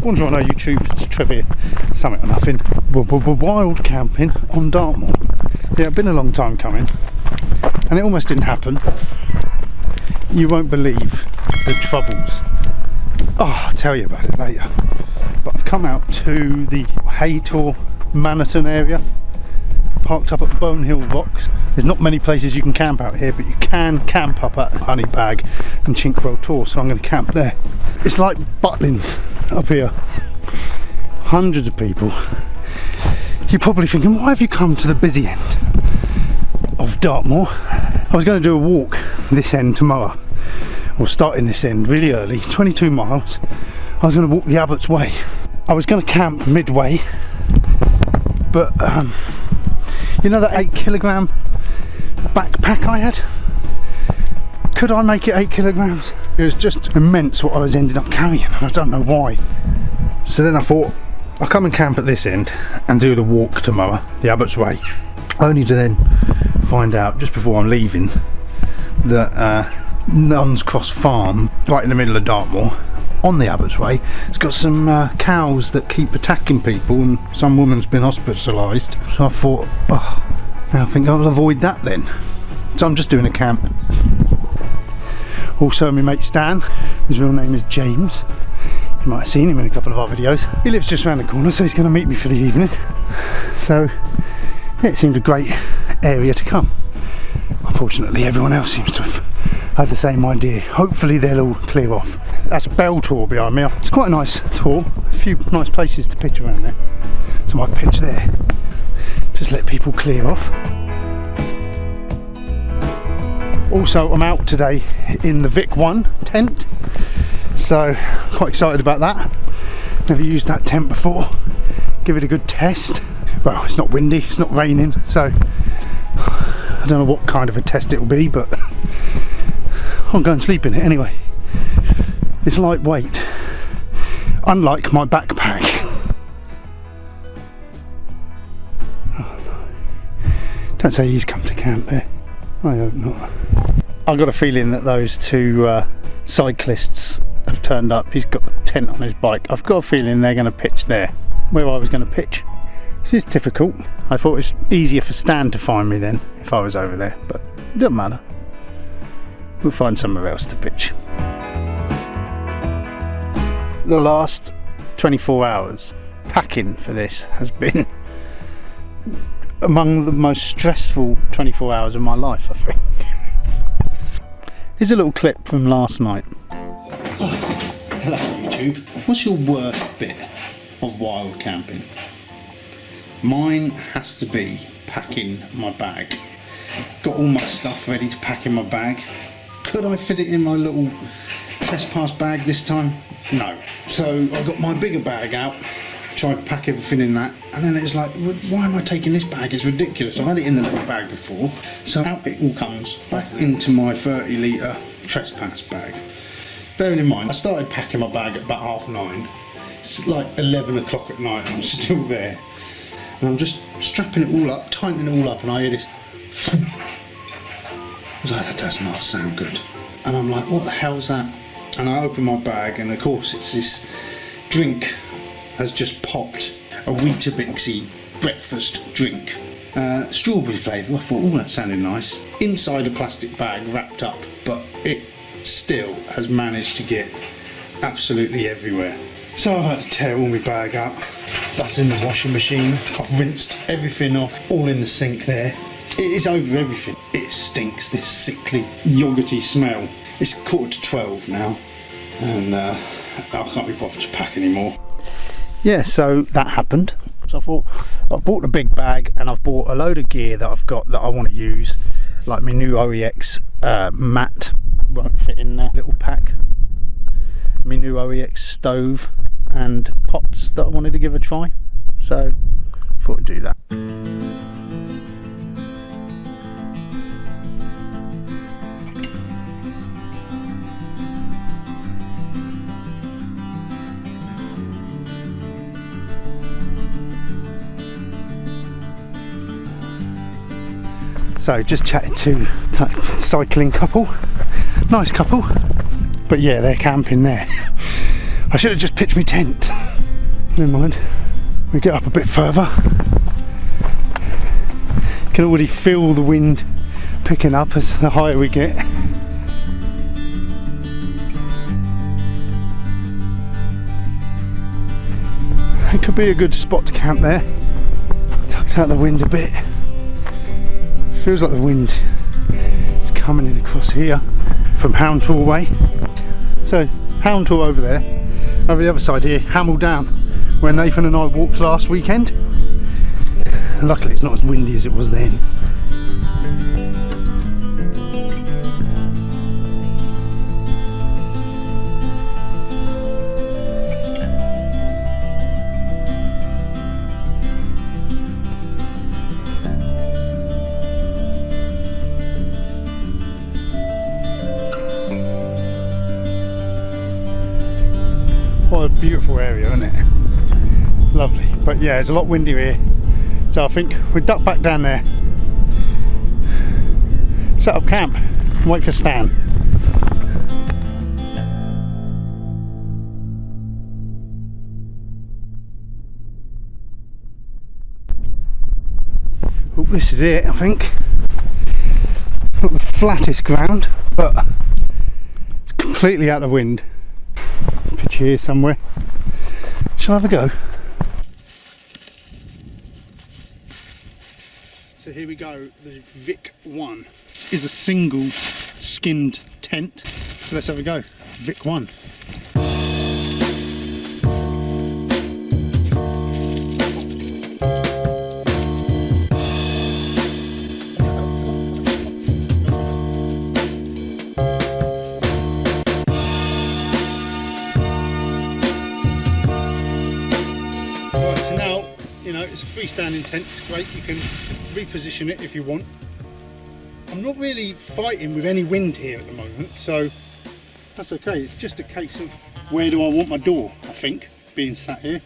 Bonjour on YouTube, it's Trev here, Summit or Nothing. We're wild camping on Dartmoor. Yeah, it's been a long time coming, and it almost didn't happen. You won't believe the troubles. Oh, I'll tell you about it later. But I've come out to the Tor Maniton area, parked up at Bonehill Rocks. There's not many places you can camp out here, but you can camp up at Honeybag and Chinkwell Tor, so I'm going to camp there. It's like Butlins up here. Hundreds of people. You're probably thinking, why have you come to the busy end of Dartmoor? I was going to do a walk this end tomorrow, or starting this end really early, 22 miles. I was going to walk the Abbott's Way. I was going to camp midway, but you know that 8 kilogram backpack I had? Could I make it 8 kilograms? It was just immense what I was ending up carrying, and I don't know why. So then I thought, I'll come and camp at this end and do the walk tomorrow, the Abbott's Way, only to then find out just before I'm leaving that Nuns Cross Farm, right in the middle of Dartmoor, on the Abbott's Way, it's got some cows that keep attacking people, and some woman's been hospitalised. So I thought, oh, now I think I'll avoid that then. So I'm just doing a camp. Also my mate Stan, his real name is James. You might have seen him in a couple of our videos. He lives just around the corner, so he's going to meet me for the evening. So yeah, it seemed a great area to come. Unfortunately, everyone else seems to have had the same idea. Hopefully they'll all clear off. That's Bell Tor behind me. It's quite a nice tour. A few nice places to pitch around there. So I might pitch there. Just let people clear off. Also, I'm out today in the Vik1 tent. So quite excited about that. Never used that tent before. Give it a good test. Well, it's not windy, it's not raining, so I don't know what kind of a test it will be, but I'll go and sleep in it anyway. It's lightweight, unlike my backpack. Oh, no. Don't say he's come to camp here. I hope not. I've got a feeling that those two cyclists have turned up. He's got a tent on his bike. I've got a feeling they're going to pitch there, where I was going to pitch. This is difficult. I thought it's easier for Stan to find me then if I was over there, but it doesn't matter. We'll find somewhere else to pitch. The last 24 hours packing for this has been among the most stressful 24 hours of my life, I think. Here's a little clip from last night. Oh, hello YouTube. What's your worst bit of wild camping? Mine has to be packing my bag. Got all my stuff ready to pack in my bag. Could I fit it in my little trespass bag this time? No. So I got my bigger bag out, tried to pack everything in that, and then it was like, why am I taking this bag? It's ridiculous. I've had it in the little bag before. So out it all comes back into my 30 litre trespass bag. Bearing in mind, I started packing my bag at about 9:30. It's like 11 o'clock at night and I'm still there. And I'm just strapping it all up, tightening it all up, and I hear this. I was like, that does not sound good. And I'm like, what the hell's that? And I open my bag, and of course it's this drink has just popped, a Weetabixy breakfast drink. Strawberry flavour. I thought, oh, that sounded nice. Inside a plastic bag wrapped up, but it still has managed to get absolutely everywhere. So I had to tear all my bag up. That's in the washing machine. I've rinsed everything off, all in the sink there. It is over everything. It stinks, this sickly, yogurty smell. It's 11:45 now, and I can't be bothered to pack anymore. Yeah, so that happened. So I thought, I've bought a big bag, and I've bought a load of gear that I've got that I want to use, like my new OEX mat won't fit in there, little pack. My new OEX stove and pots that I wanted to give a try, so I thought I'd do that. So just chatted to that cycling couple, nice couple, but yeah, they're camping there. I should have just pitched my tent. Never mind. We get up a bit further. You can already feel the wind picking up as the higher we get. It could be a good spot to camp there. Tucked out the wind a bit. Feels like the wind is coming in across here from Hound Tor way. So Hound Tor over there, over the other side here, Hamel Down, where Nathan and I walked last weekend. Luckily it's not as windy as it was then. What a beautiful area, isn't it? Lovely. But yeah, it's a lot windier here. So I think we duck back down there, set up camp, and wait for Stan. Oh, this is it, I think. Not the flattest ground, but it's completely out of wind. Pitch here somewhere. Shall I have a go? So here we go, the Vik1. This is a single skinned tent. So let's have a go. Vik1. It's a freestanding tent, it's great, you can reposition it if you want. I'm not really fighting with any wind here at the moment, so that's okay. It's just a case of where do I want my door, I think, being sat here.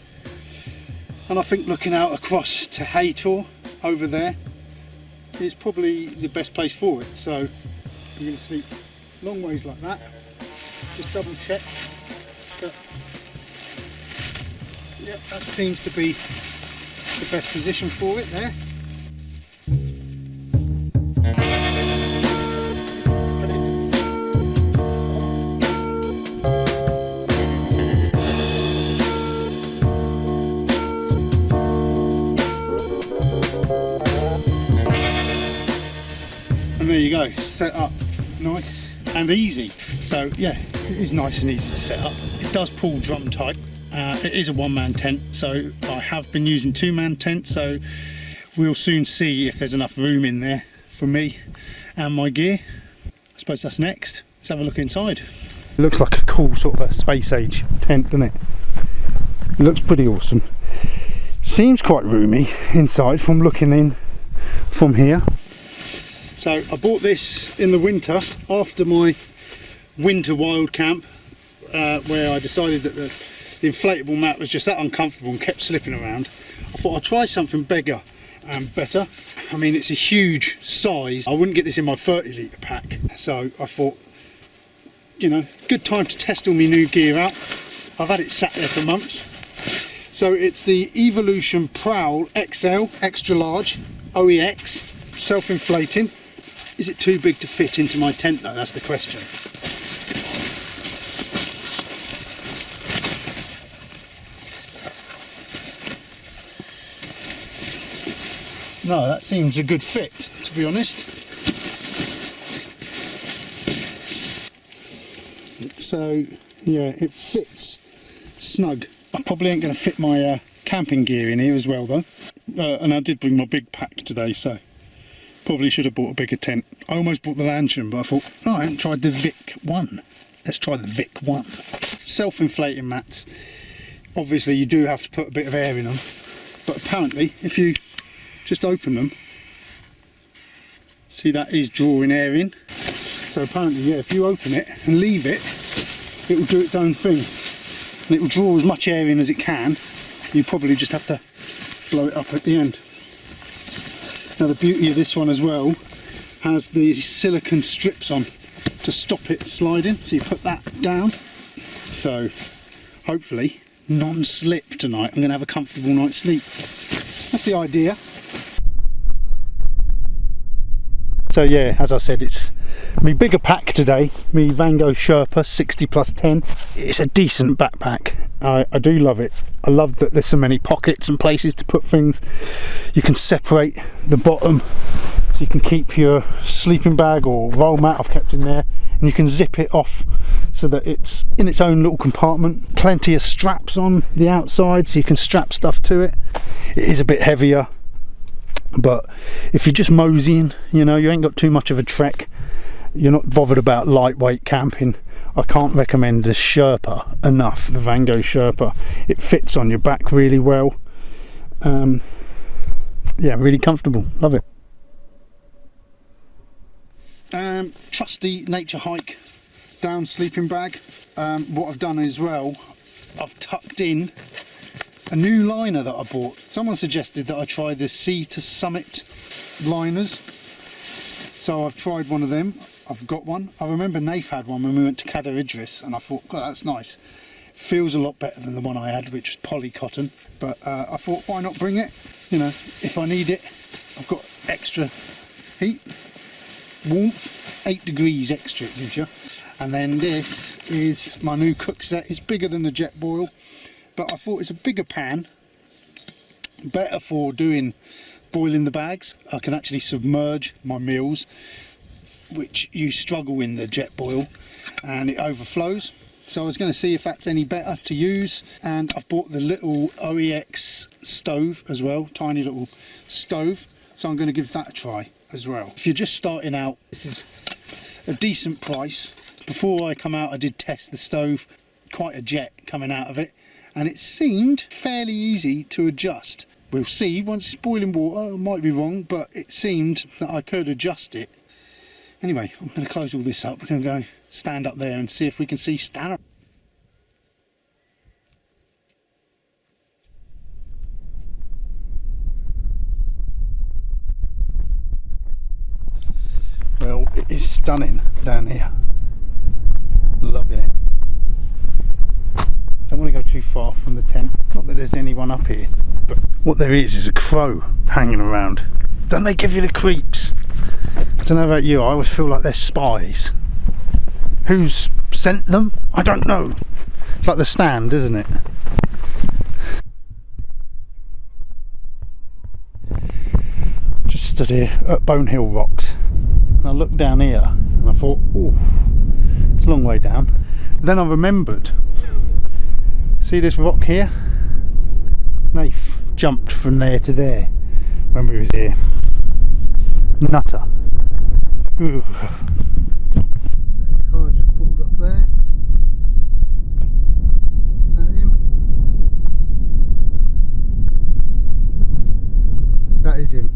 And I think looking out across to Hay Tor over there is probably the best place for it. So I'm going to sleep long ways like that, just double check. But yep, that seems to be the best position for it there. And there you go, set up nice and easy. So yeah, it is nice and easy to set up. It does pull drum tight. It is a one-man tent, so I have been using two-man tents, so we'll soon see if there's enough room in there for me and my gear. I suppose that's next. Let's have a look inside. It looks like a cool sort of a space age tent, doesn't it? It looks pretty awesome. Seems quite roomy inside from looking in from here. So I bought this in the winter after my winter wild camp, where I decided that the inflatable mat was just that uncomfortable and kept slipping around. I thought I'd try something bigger and better. I mean, it's a huge size. I wouldn't get this in my 30 litre pack. So I thought, you know, good time to test all my new gear out. I've had it sat there for months. So it's the Evolution Prowl XL, extra large, OEX, self-inflating. Is it too big to fit into my tent though? That's the question. No, that seems a good fit, to be honest. So, yeah, it fits snug. I probably ain't going to fit my camping gear in here as well, though. And I did bring my big pack today, so probably should have bought a bigger tent. I almost bought the lantern, but I thought, oh, I haven't tried the Vik1. Let's try the Vik1. Self-inflating mats. Obviously, you do have to put a bit of air in them, but apparently, if you just open them, see that is drawing air in. So apparently, yeah, if you open it and leave it, it will do its own thing, and it will draw as much air in as it can. You probably just have to blow it up at the end. Now the beauty of this one as well has the silicone strips on to stop it sliding, so you put that down, so hopefully non-slip tonight. I'm going to have a comfortable night's sleep. That's the idea. So yeah, as I said, it's me bigger pack today, me Vango Sherpa 60+10. It's a decent backpack. I do love it. I love that there's so many pockets and places to put things. You can separate the bottom so you can keep your sleeping bag or roll mat I've kept in there, and you can zip it off so that it's in its own little compartment. Plenty of straps on the outside so you can strap stuff to it. It is a bit heavier, but if you're just moseying, you know, you ain't got too much of a trek, you're not bothered about lightweight camping, I can't recommend the Sherpa enough, the Vango Sherpa. It fits on your back really well. Yeah, really comfortable, love it. Trusty Naturehike down sleeping bag. What I've done as well, I've tucked in a new liner that I bought. Someone suggested that I try the Sea to Summit liners, so I've tried one of them. I've got one. I remember Nath had one when we went to Cadair Idris, and I thought, God, that's nice. Feels a lot better than the one I had, which was poly cotton. But I thought, why not bring it? You know, if I need it. I've got extra heat, warmth, 8 degrees extra it gives you. And then this is my new Cookset. It's bigger than the jet boil, but I thought it's a bigger pan, better for doing boiling the bags. I can actually submerge my meals, which you struggle in the jet boil, and it overflows. So I was going to see if that's any better to use, and I've bought the little OEX stove as well, tiny little stove, so I'm going to give that a try as well. If you're just starting out, this is a decent price. Before I come out, I did test the stove, quite a jet coming out of it, and it seemed fairly easy to adjust. We'll see once it's boiling water. I might be wrong, but it seemed that I could adjust it. Anyway, I'm going to close all this up. We're going to go stand up there and see if we can see Stanner. Well, it is stunning down here. Loving it. Don't want to go too far from the tent. Not that there's anyone up here, but what there is a crow hanging around. Don't they give you the creeps? I don't know about you, I always feel like they're spies. Who's sent them? I don't know. It's like the stand, isn't it? Just stood here at Bonehill rocks, and I looked down here and I thought, oh, it's a long way down. Then I remembered, see this rock here? Nath jumped from there to there when we was here. Nutter. Ooh. Car just pulled up there. Is that him? That is him.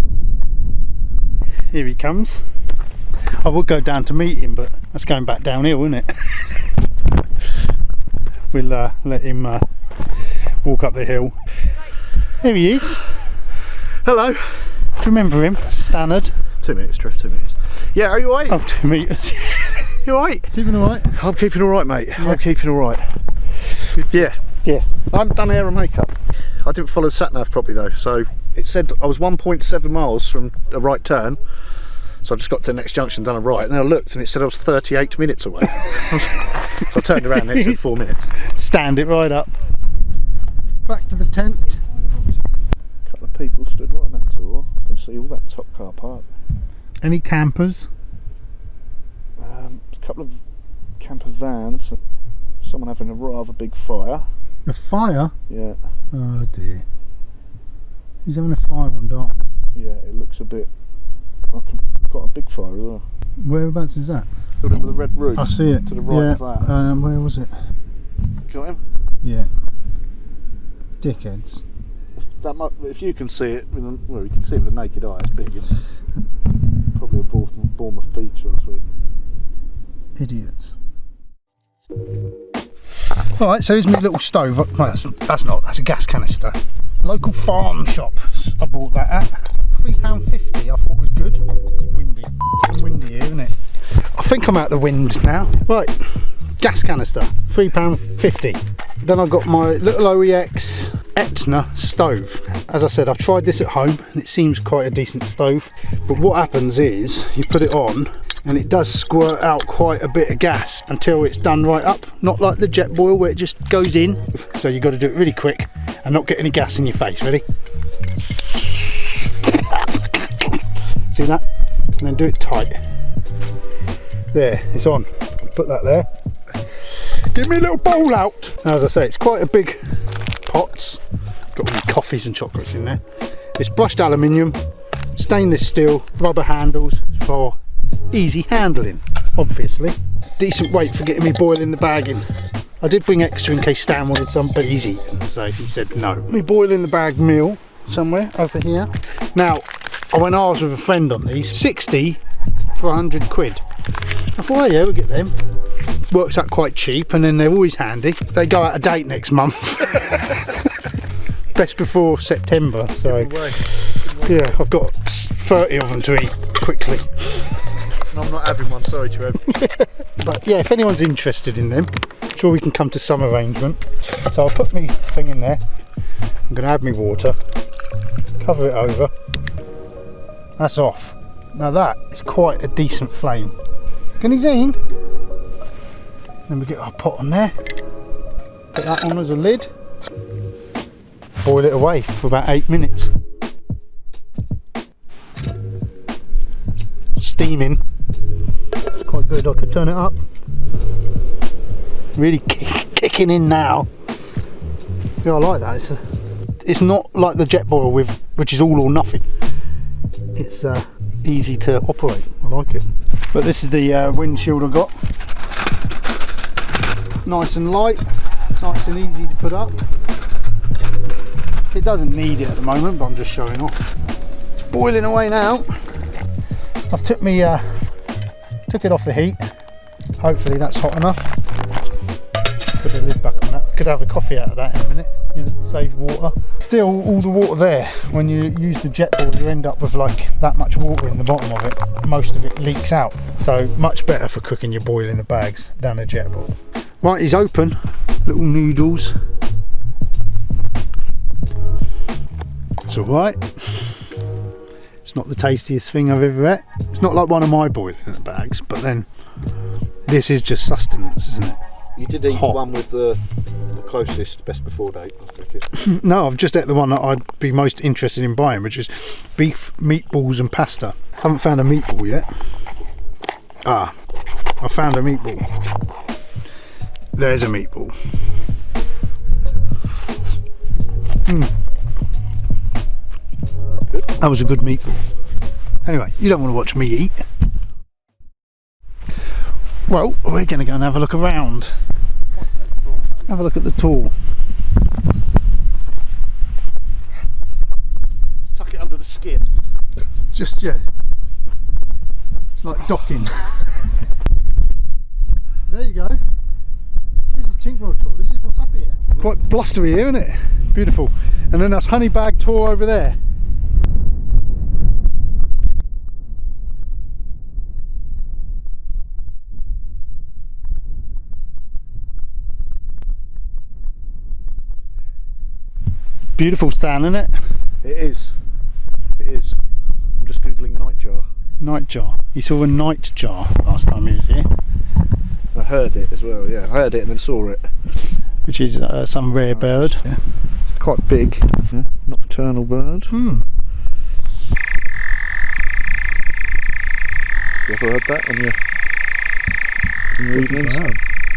Here he comes. I would go down to meet him, but that's going back downhill, isn't it? We'll let him walk up the hill. Here he is. Hello. Do you remember him? Stannard. 2 minutes, Trev, 2 minutes. Yeah, are you alright? Oh, 2 metres. You alright? Keeping alright? I'm keeping alright, mate. Yeah. I'm keeping alright. Yeah. Yeah. I haven't done hair and makeup. I didn't follow the sat nav properly though, so it said I was 1.7 miles from a right turn, so I just got to the next junction, done a right, and then I looked and it said I was 38 minutes away. So I turned around and it said 4 minutes. Stand it right up. Back to the tent. A couple of people stood right on that tour. You can see all that top car park. Any campers? A couple of camper vans, someone having a rather big fire. A fire? Yeah. Oh dear. He's having a fire on Dartmoor. Yeah, it looks a bit like quite a big fire as well. Whereabouts is that? Building with a red roof. I see it. To the right of that. Where was it? Got him? Yeah. Dickheads. That might, if you can see it, well, you can see it with a naked eye. It's big, isn't it? Probably a Bournemouth beach last week. Idiots. Alright, so here's my little stove. Well, that's a gas canister. Local farm shop, I bought that at. £3.50, I thought was good. It's windy. Windy here, isn't it? I think I'm out the wind now. Right, gas canister, £3.50. Then I've got my little OEX Etna stove. As I said, I've tried this at home and it seems quite a decent stove, but what happens is you put it on and it does squirt out quite a bit of gas until it's done right up, not like the jet boil where it just goes in. So you've got to do it really quick and not get any gas in your face. Ready? See that? And then do it tight. There, it's on. Put that there. Give me a little bowl out. As I say, it's quite a big pot. Got all the coffees and chocolates in there. It's brushed aluminium, stainless steel, rubber handles for easy handling, obviously. Decent weight for getting me boiling the bag in. I did bring extra in case Stan wanted some, but he's eaten, so he said no. Me boiling the bag meal somewhere over here. Now, I went ours with a friend on these, 60 for 100 quid. I thought, oh yeah, we'll get them. Works out quite cheap, and then they're always handy. They go out of date next month. Best before September, so yeah, I've got 30 of them to eat quickly. I'm not having one, sorry Trev. But yeah, if anyone's interested in them, I'm sure we can come to some arrangement. So I'll put my thing in there. I'm going to add my water, cover it over. That's off. Now that is quite a decent flame. Can you see? Then we get our pot on there. Put that on as a lid. Boil it away for about 8 minutes. Steaming. It's quite good. I could turn it up. Really kicking in now. Yeah, I like that. It's not like the jet boil which is all or nothing. It's easy to operate. I like it. But this is the windshield I got. Nice and light, nice and easy to put up. It doesn't need it at the moment, but I'm just showing off. It's boiling away now. I've took it off the heat. Hopefully that's hot enough. Put the lid back on that. Could have a coffee out of that in a minute. You know, save water. Still, all the water there. When you use the jet boil, you end up with like that much water in the bottom of it. Most of it leaks out. So much better for cooking your boil in the bags than a jet boil. Right, he's open. Little noodles. It's alright. It's not the tastiest thing I've ever ate. It's not like one of my boiling in the bags, but then this is just sustenance, isn't it? You did eat one with the closest best before date, I take it. No, I've just ate the one that I'd be most interested in buying, which is beef, meatballs and pasta. Haven't found a meatball yet. Ah, I found a meatball. There's a meatball. Good. That was a good meatball. Anyway, you don't want to watch me eat. Well, we're going to go and have a look around. Have a look at the Tor. Tuck it under the skin. Just, yeah. It's like docking. There you go. This is Chinkwell Tor. This is what's up here. Quite blustery here, isn't it? Beautiful. And then that's Honeybag Tor over there. Beautiful stand, isn't it? It is. It is. I'm just googling nightjar. Nightjar. You saw a nightjar last time he was here. I heard it as well, yeah. I heard it and then saw it. Which is some rare bird. Yeah. Quite big. Yeah. Nocturnal bird. You ever heard that on your evenings? Wow.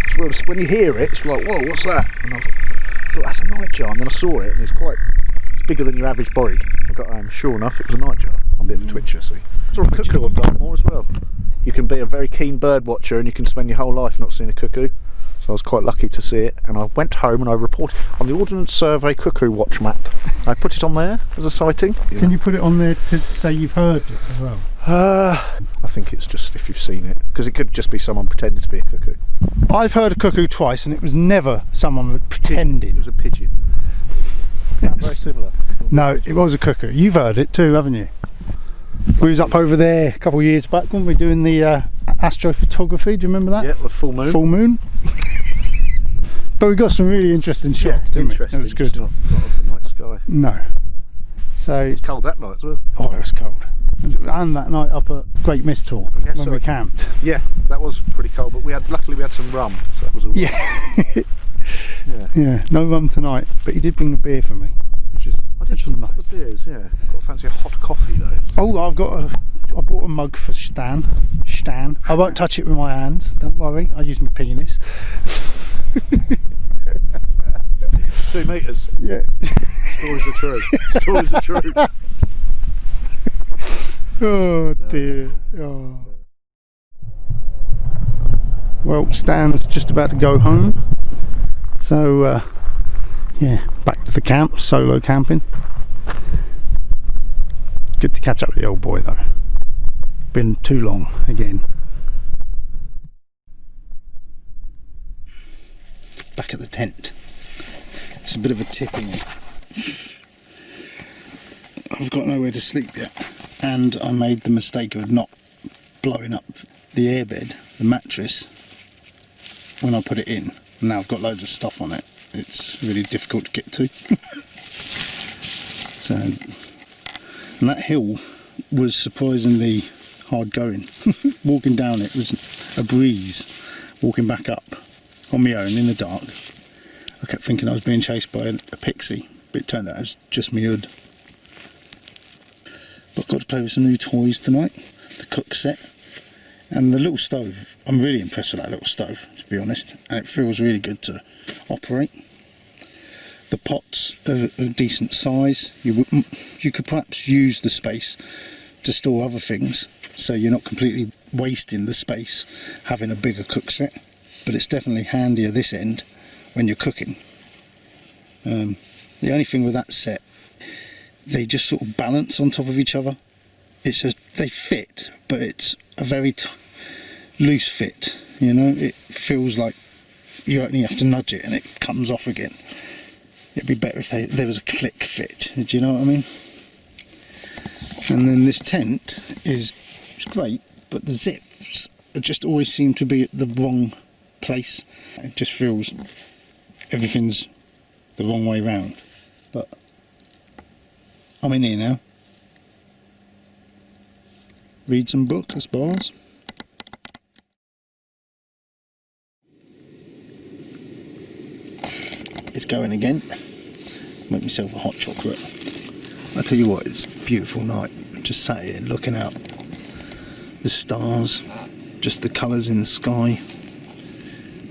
It's weird. When you hear it, it's like, whoa, what's that? And I thought, that's a nightjar. And then I saw it and it's bigger than your average boyd. I got home, sure enough, it was a nightjar. I'm a bit of a twitcher, see. Saw a cuckoo on Dartmoor as well. You can be a very keen bird watcher and you can spend your whole life not seeing a cuckoo. So I was quite lucky to see it, and I went home and I reported on the Ordnance Survey cuckoo watch map. I put it on there as a sighting. Can you put it on there to say you've heard it as well? I think it's just if you've seen it, because it could just be someone pretending to be a cuckoo. I've heard a cuckoo twice and it was never someone pretending. It was a pigeon. Very similar. No, it was a cuckoo. You've heard it too, haven't you? We was up over there a couple of years back, weren't we, doing the astrophotography, do you remember that? Yeah, the full moon. Full moon. But we got some really interesting shots, didn't interesting. we? It was good. Just not of the night sky. No. So It's cold that night as well. Oh, it was cold. And that night up at Great Mist Tor when we camped. Yeah, that was pretty cold, but luckily we had some rum, so that was all right. Yeah. Yeah, no rum tonight, but he did bring a beer for me, which is nice. The beers, yeah. Got to fancy a hot coffee though. Oh, I bought a mug for Stan. I won't touch it with my hands, don't worry, I use my penis. 2 metres. Yeah. Stories are true. Stories are true. Oh dear. Oh. Well, Stan's just about to go home. So, yeah, back to the camp, solo camping. Good to catch up with the old boy though. Been too long again. Back at the tent. It's a bit of a tipping. I've got nowhere to sleep yet, and I made the mistake of not blowing up the airbed, the mattress, when I put it in. Now I've got loads of stuff on it. It's really difficult to get to. So, and that hill was surprisingly hard going. Walking down it was a breeze. Walking back up on my own in the dark, I kept thinking I was being chased by a pixie, but it turned out it was just me hood. But I've got to play with some new toys tonight. The Cookset and the little stove. I'm really impressed with that little stove, to be honest, and it feels really good to operate. The pots are a decent size. You could perhaps use the space to store other things, so you're not completely wasting the space having a bigger cookset. But it's definitely handier this end when you're cooking. The only thing with that set, they just sort of balance on top of each other. They fit, but it's a very loose fit, you know. It feels like you only have to nudge it and it comes off again. It'd be better if there was a click fit, do you know what I mean? And then this tent it's great, but the zips just always seem to be at the wrong place. It just feels everything's the wrong way round. But I'm in here now. Read some book, I suppose. It's going again. Make myself a hot chocolate. I tell you what, it's a beautiful night. Just sat here looking out. The stars, just the colours in the sky.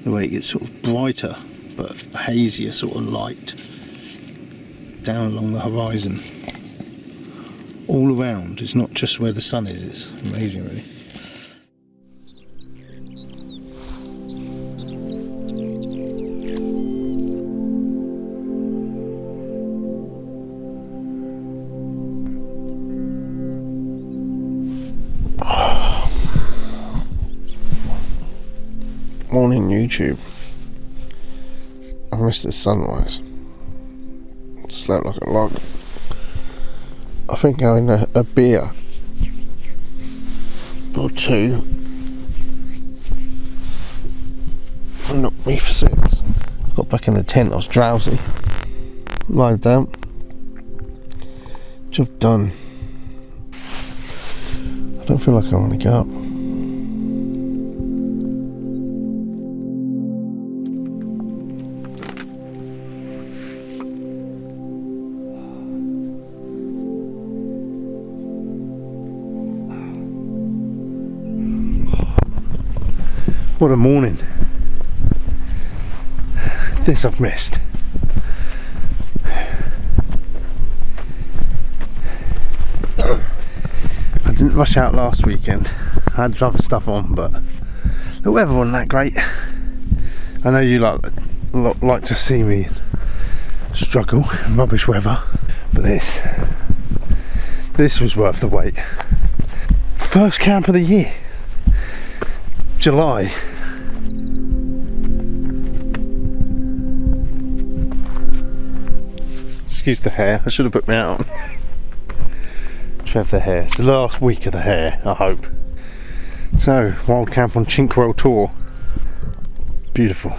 The way it gets sort of brighter, but a hazier sort of light down along the horizon. All around, it's not just where the sun is, it's amazing really. Morning YouTube. I missed the sunrise. Slept like a log. I think having a beer or two knocked me for 6. Got back in the tent, I was drowsy. Lied down. Job done. I don't feel like I want to get up. What a morning. This I've missed. I didn't rush out last weekend. I had other stuff on, but the weather wasn't that great. I know you like to see me struggle in rubbish weather, but this was worth the wait. First camp of the year. July. Excuse the hair, I should have put me out on. Trev the hair, it's the last week of the hair, I hope. So, wild camp on Chinkwell Tor. Beautiful.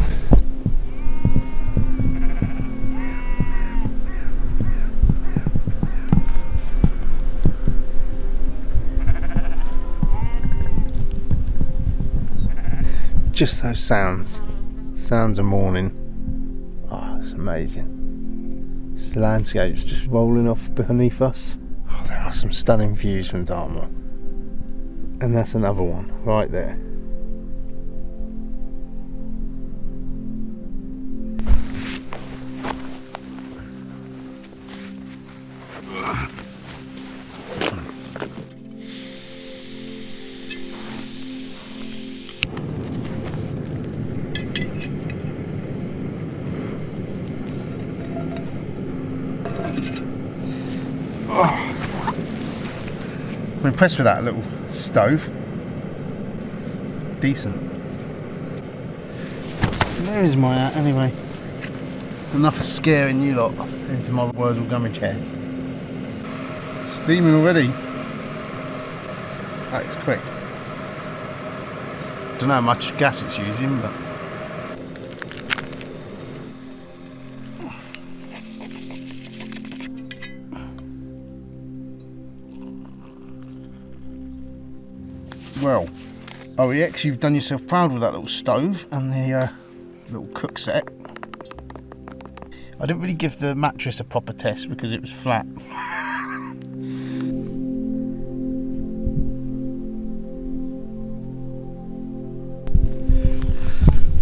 Just those sounds of morning. Oh, it's amazing. It's the landscape's just rolling off beneath us. Oh, there are some stunning views from Dartmoor. And that's another one right there. I'm impressed with that little stove. Decent. There's my hat anyway. Enough of scaring you lot into my Wurzel gummy chair. Steaming already. That is quick. Don't know how much gas it's using, but well, OEX, you've done yourself proud with that little stove and the little Cookset. I didn't really give the mattress a proper test because it was flat.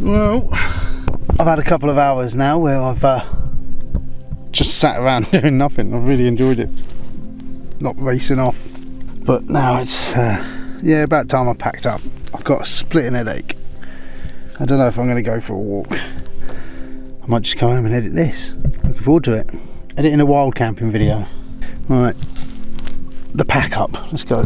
Well, I've had a couple of hours now where I've just sat around doing nothing. I've really enjoyed it. Not racing off. But now it's yeah, about time I packed up. I've got a splitting headache. I don't know if I'm going to go for a walk. I might just come home and edit this. Looking forward to it. Editing a wild camping video. Right, the pack up. Let's go.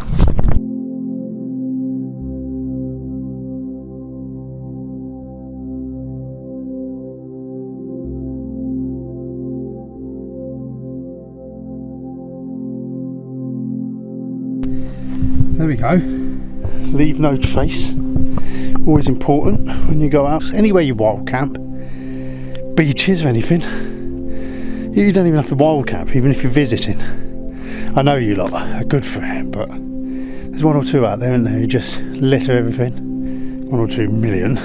There we go. Leave no trace. Always important when you go out. Anywhere you wild camp, beaches or anything, you don't even have to wild camp, even if you're visiting. I know you lot are good for it, but there's one or two out there, isn't there, who just litter everything. 1 or 2 million.